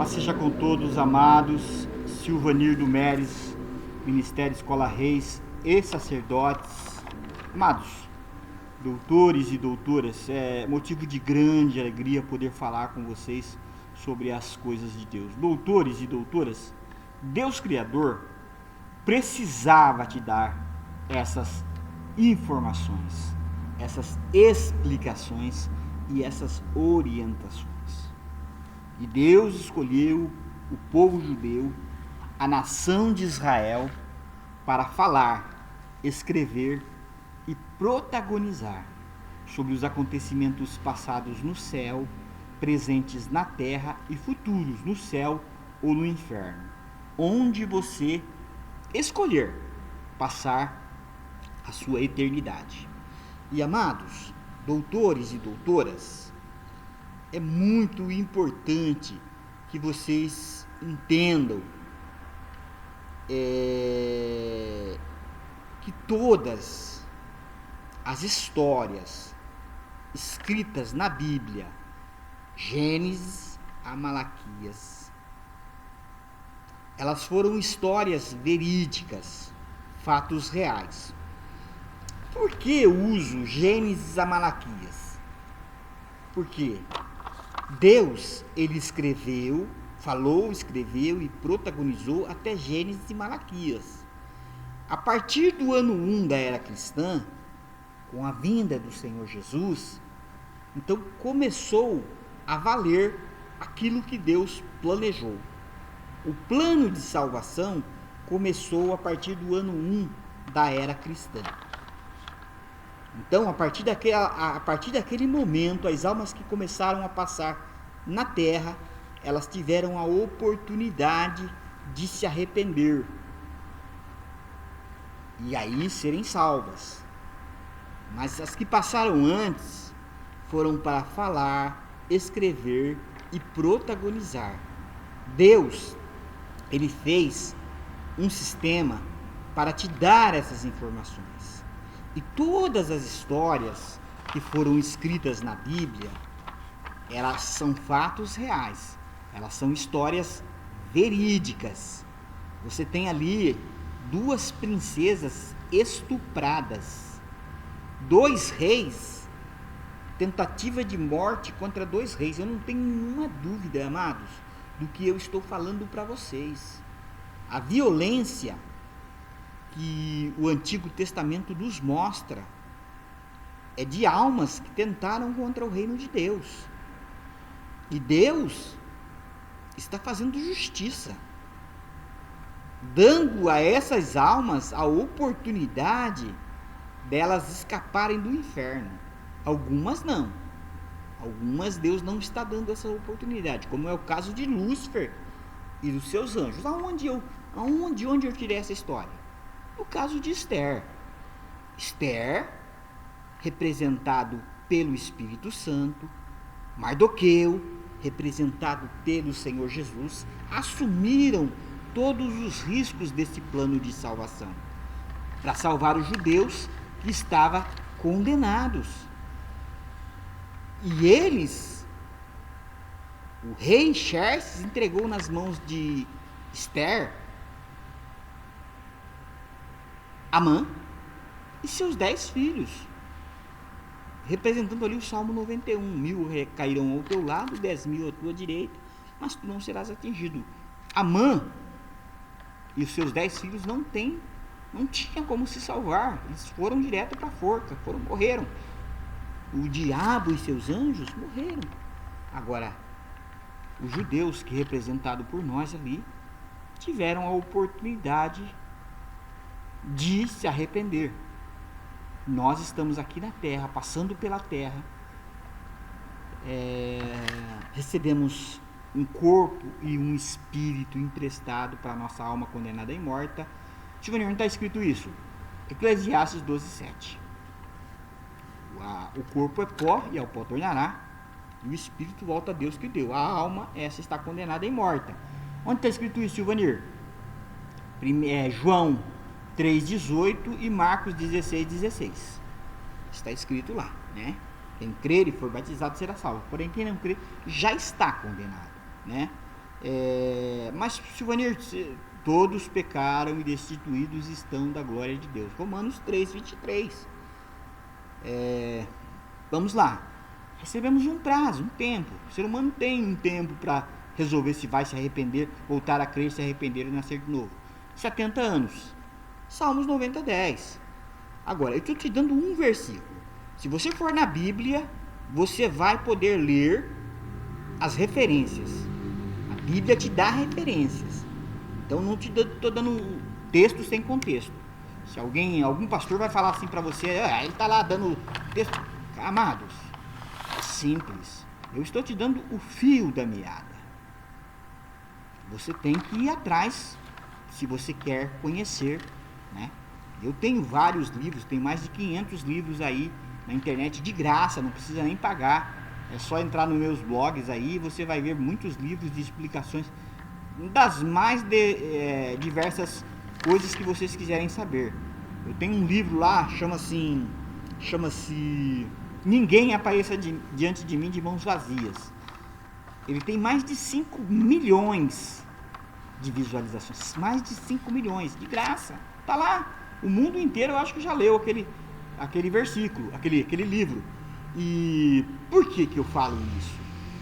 Paz seja com todos, amados. Silvanir do Meres, Ministério Escola Reis e sacerdotes. Amados, doutores e doutoras, é motivo de grande alegria poder falar com vocês sobre as coisas de Deus. Doutores e doutoras, Deus Criador precisava te dar essas informações, essas explicações e essas orientações. E Deus escolheu o povo judeu, a nação de Israel, para falar, escrever e protagonizar sobre os acontecimentos passados no céu, presentes na terra e futuros no céu ou no inferno, onde você escolher passar a sua eternidade. E amados, doutores e doutoras, é muito importante que vocês entendam que todas as histórias escritas na Bíblia, Gênesis a Malaquias, elas foram histórias verídicas, fatos reais. Por que eu uso Gênesis a Malaquias? Porque Deus, ele escreveu, falou, escreveu e protagonizou até Gênesis e Malaquias. A partir do ano 1 da era cristã, com a vinda do Senhor Jesus, então começou a valer aquilo que Deus planejou. O plano de salvação começou a partir do ano 1 da era cristã. Então, a partir daquele momento, as almas que começaram a passar na terra, elas tiveram a oportunidade de se arrepender e aí serem salvas. Mas as que passaram antes foram para falar, escrever e protagonizar. Deus, ele fez um sistema para te dar essas informações. E todas as histórias que foram escritas na Bíblia, elas são fatos reais. Elas são histórias verídicas. Você tem ali 2 princesas estupradas, 2 reis, tentativa de morte contra 2 reis. Eu não tenho nenhuma dúvida, amados, do que eu estou falando para vocês. A violência que o Antigo Testamento nos mostra é de almas que tentaram contra o reino de Deus. E Deus está fazendo justiça, dando a essas almas a oportunidade delas escaparem do inferno. Algumas não. Algumas Deus não está dando essa oportunidade, como é o caso de Lúcifer e dos seus anjos. Onde eu tirei essa história? No caso de Esther. Esther, representado pelo Espírito Santo, Mardoqueu, representado pelo Senhor Jesus, assumiram todos os riscos desse plano de salvação, para salvar os judeus que estavam condenados. E eles, o rei Xerxes entregou nas mãos de Esther Amã e seus 10 filhos, representando ali o Salmo 91, 1.000 cairão ao teu lado, 10.000 à tua direita, mas tu não serás atingido. Amã e os seus 10 filhos não tinha como se salvar, eles foram direto para a forca, morreram. O diabo e seus anjos morreram. Agora, os judeus, que representado por nós ali, tiveram a oportunidade de se arrepender. Nós estamos aqui na terra, passando pela terra, recebemos um corpo e um espírito emprestado para a nossa alma condenada e morta. Silvanir, não está escrito isso? Eclesiastes 12:7. O corpo é pó e ao pó tornará, e o espírito volta a Deus que deu. A alma, essa está condenada e morta. Onde está escrito isso, Silvanir? João 3:18 e Marcos 16:16. Está escrito lá, né? Quem crer e for batizado será salvo. Porém, quem não crer já está condenado, né? Mas, Silvanir, todos pecaram e destituídos estão da glória de Deus. Romanos 3, 23. Vamos lá. Recebemos um prazo, um tempo. O ser humano tem um tempo para resolver se vai se arrepender, voltar a crer, se arrepender e nascer de novo. 70 anos. Salmos 90, 10. Agora, eu estou te dando um versículo. Se você for na Bíblia, você vai poder ler as referências. A Bíblia te dá referências. Então, não estou dando texto sem contexto. Se algum pastor vai falar assim para você, ele está lá dando texto. Amados, é simples. Eu estou te dando o fio da meada. Você tem que ir atrás se você quer conhecer, né? Eu tenho vários livros, tem mais de 500 livros aí na internet de graça, não precisa nem pagar. É só entrar nos meus blogs aí, você vai ver muitos livros de explicações das mais diversas coisas que vocês quiserem saber. Eu tenho um livro lá, chama-se Ninguém Apareça Diante de Mim de Mãos Vazias. Ele tem mais de 5 milhões de visualizações, mais de 5 milhões, de graça, tá lá. O mundo inteiro eu acho que já leu aquele versículo, aquele livro. E por que eu falo isso?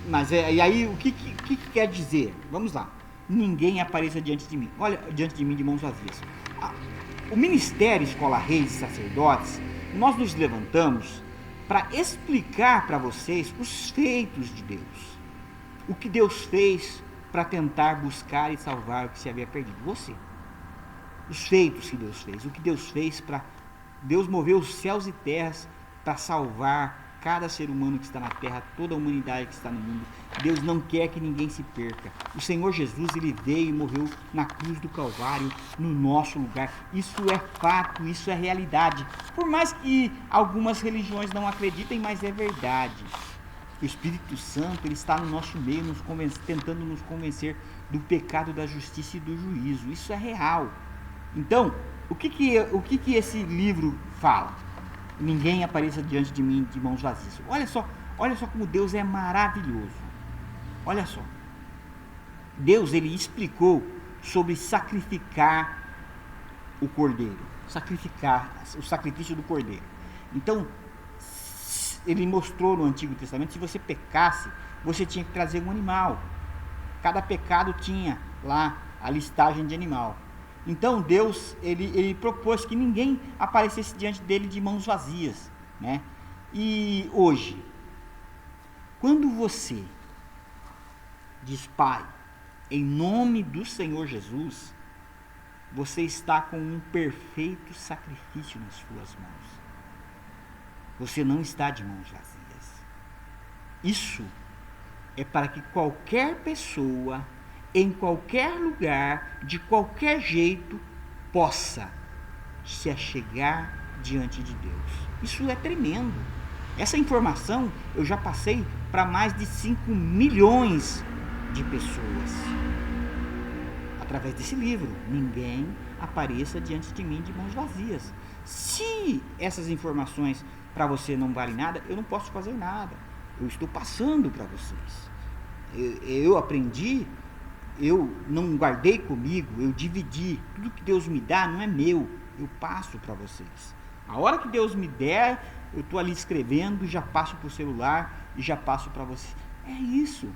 Mas e aí o que quer dizer? Vamos lá. Ninguém apareça diante de mim. Olha, diante de mim de mãos vazias. O Ministério Escola Reis e Sacerdotes, nós nos levantamos para explicar para vocês os feitos de Deus. O que Deus fez para tentar buscar e salvar o que se havia perdido. Você. Os feitos que Deus fez. O que Deus fez para... Deus moveu os céus e terras para salvar cada ser humano que está na terra, toda a humanidade que está no mundo. Deus não quer que ninguém se perca. O Senhor Jesus, ele veio e morreu na cruz do Calvário, no nosso lugar. Isso é fato, isso é realidade. Por mais que algumas religiões não acreditem, mas é verdade. O Espírito Santo, ele está no nosso meio, tentando nos convencer do pecado, da justiça e do juízo. Isso é real. Então, o que esse livro fala? Ninguém apareça diante de mim de mãos vazias. Olha só como Deus é maravilhoso. Olha só. Deus, ele explicou sobre sacrificar o cordeiro. O sacrifício do cordeiro. Então, ele mostrou no Antigo Testamento, se você pecasse, você tinha que trazer um animal. Cada pecado tinha lá a listagem de animal. Então Deus, ele propôs que ninguém aparecesse diante dele de mãos vazias, né? E hoje, quando você diz, Pai, em nome do Senhor Jesus, você está com um perfeito sacrifício nas suas mãos. Você não está de mãos vazias. Isso é para que qualquer pessoa, em qualquer lugar, de qualquer jeito, possa se achegar diante de Deus. Isso é tremendo. Essa informação eu já passei para mais de 5 milhões de pessoas. Através desse livro, Ninguém Apareça Diante de Mim de Mãos Vazias. Se essas informações para você não valem nada, eu não posso fazer nada. Eu estou passando para vocês. Eu aprendi, eu não guardei comigo, eu dividi. Tudo que Deus me dá não é meu, eu passo para vocês. A hora que Deus me der, eu estou ali escrevendo, já passo para o celular e já passo para vocês. É isso.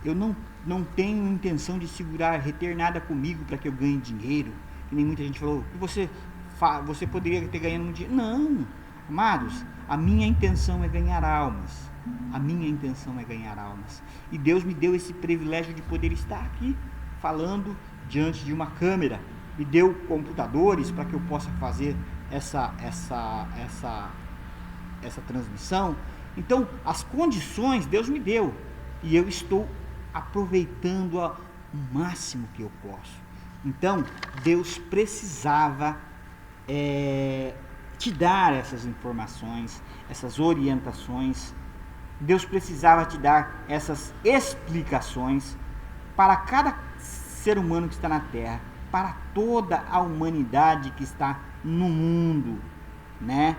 Eu não tenho intenção de segurar, reter nada comigo para que eu ganhe dinheiro. Que nem muita gente falou, que você poderia ter ganhado um dinheiro. Não, amados, a minha intenção é ganhar almas. A minha intenção é ganhar almas. E Deus me deu esse privilégio de poder estar aqui falando diante de uma câmera. Me deu computadores para que eu possa fazer essa transmissão. Então, as condições Deus me deu. E eu estou aproveitando o máximo que eu posso. Então, Deus precisava te dar essas informações, essas orientações. Deus precisava te dar essas explicações para cada ser humano que está na Terra, para toda a humanidade que está no mundo, né?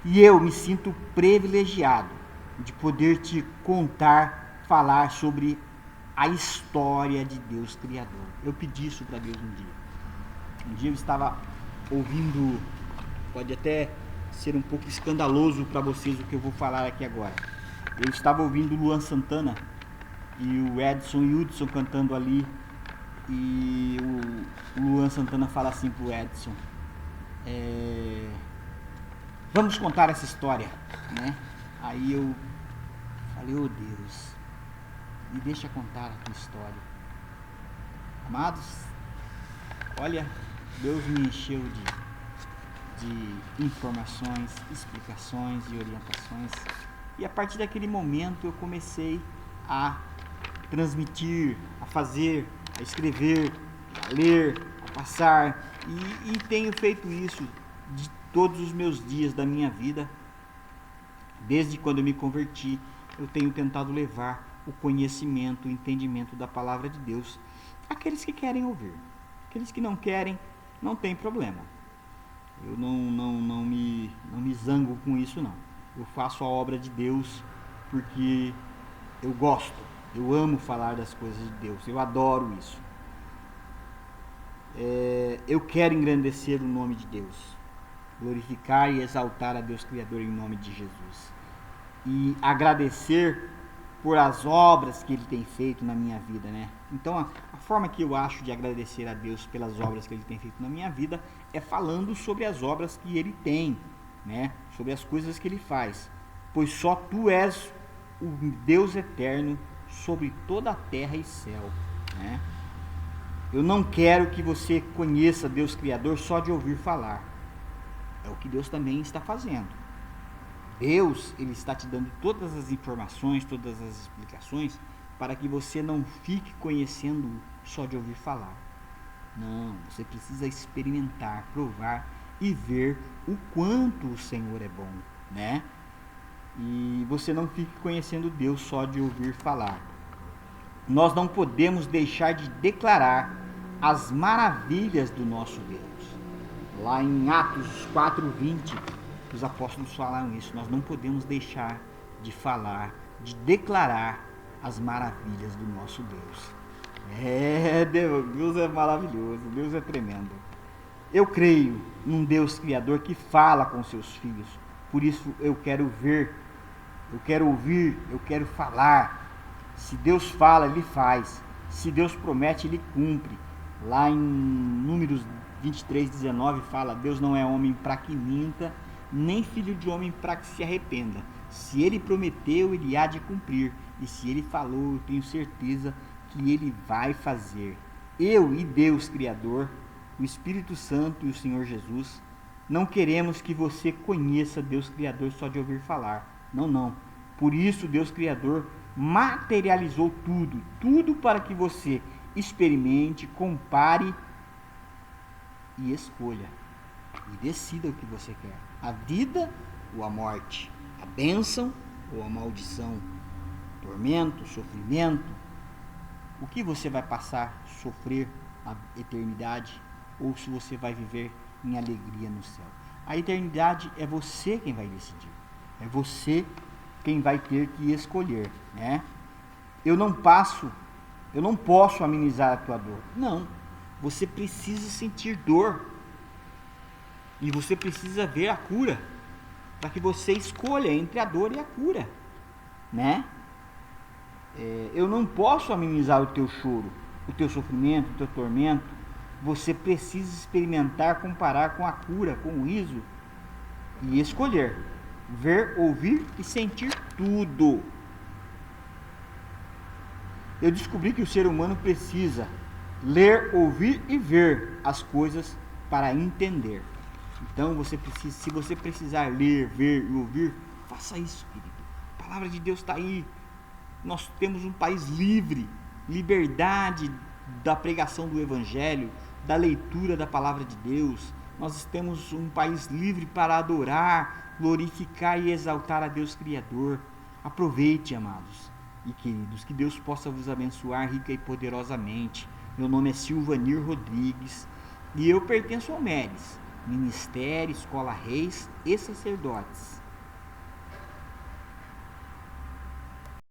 E eu me sinto privilegiado de poder te contar, falar sobre a história de Deus Criador. Eu pedi isso para Deus um dia. Um dia eu estava ouvindo, pode até ser um pouco escandaloso para vocês o que eu vou falar aqui agora. Eu estava ouvindo o Luan Santana e o Edson e o Hudson cantando ali, e o Luan Santana fala assim pro Edson: vamos contar essa história, né? Aí eu falei: oh Deus, me deixa contar a tua história. Amados, olha, Deus me encheu de informações, explicações e orientações, e a partir daquele momento eu comecei a transmitir, a fazer, a escrever, a ler, a passar, e tenho feito isso de todos os meus dias da minha vida. Desde quando eu me converti, eu tenho tentado levar o conhecimento, o entendimento da palavra de Deus àqueles que querem ouvir. Aqueles que não querem, não tem problema. Eu não me zango com isso, não. Eu faço a obra de Deus porque eu gosto, eu amo falar das coisas de Deus, eu adoro isso. Eu quero engrandecer o nome de Deus, glorificar e exaltar a Deus Criador em nome de Jesus, e agradecer por as obras que Ele tem feito na minha vida, né? Então a forma que eu acho de agradecer a Deus pelas obras que Ele tem feito na minha vida é falando sobre as obras que Ele tem, né? Sobre as coisas que Ele faz, pois só Tu és o Deus eterno sobre toda a terra e céu, né? Eu não quero que você conheça Deus Criador só de ouvir falar. É o que Deus também está fazendo. Deus, Ele está te dando todas as informações, todas as explicações, para que você não fique conhecendo só de ouvir falar. Não, você precisa experimentar, provar e ver o quanto o Senhor é bom, né? E você não fique conhecendo Deus só de ouvir falar. Nós não podemos deixar de declarar as maravilhas do nosso Deus. Lá em Atos 4:20, os apóstolos falaram isso. Nós não podemos deixar de falar, de declarar as maravilhas do nosso Deus. Deus é maravilhoso, Deus é tremendo. Eu creio num Deus Criador que fala com seus filhos. Por isso eu quero ver, eu quero ouvir, eu quero falar. Se Deus fala, Ele faz. Se Deus promete, Ele cumpre. Lá em Números 23:19 fala: Deus não é homem para que minta, nem filho de homem para que se arrependa. Se Ele prometeu, Ele há de cumprir. E se Ele falou, eu tenho certeza que Ele vai fazer. Eu e Deus Criador, o Espírito Santo e o Senhor Jesus, não queremos que você conheça Deus Criador só de ouvir falar. Não. Por isso Deus Criador materializou tudo para que você experimente, compare e escolha. E decida o que você quer. A vida ou a morte. A bênção ou a maldição. Tormento, sofrimento. O que você vai passar, sofrer a eternidade, ou se você vai viver em alegria no céu. A eternidade é você quem vai decidir. É você quem vai ter que escolher, né? Eu não posso amenizar a tua dor. Não. Você precisa sentir dor. E você precisa ver a cura, para que você escolha entre a dor e a cura, né? Eu não posso amenizar o teu choro, o teu sofrimento, o teu tormento. Você precisa experimentar, comparar com a cura, com o riso, e escolher, ver, ouvir e sentir tudo. Eu descobri que o ser humano precisa ler, ouvir e ver as coisas para entender. Então, se você precisar ler, ver e ouvir, faça isso, querido. A palavra de Deus está aí. Nós temos um país livre, liberdade da pregação do Evangelho, da leitura da palavra de Deus. Nós temos um país livre para adorar, glorificar e exaltar a Deus Criador. Aproveite, amados e queridos, que Deus possa vos abençoar rica e poderosamente. Meu nome é Silvanir Rodrigues e eu pertenço ao MERES, Ministério Escola Reis e Sacerdotes.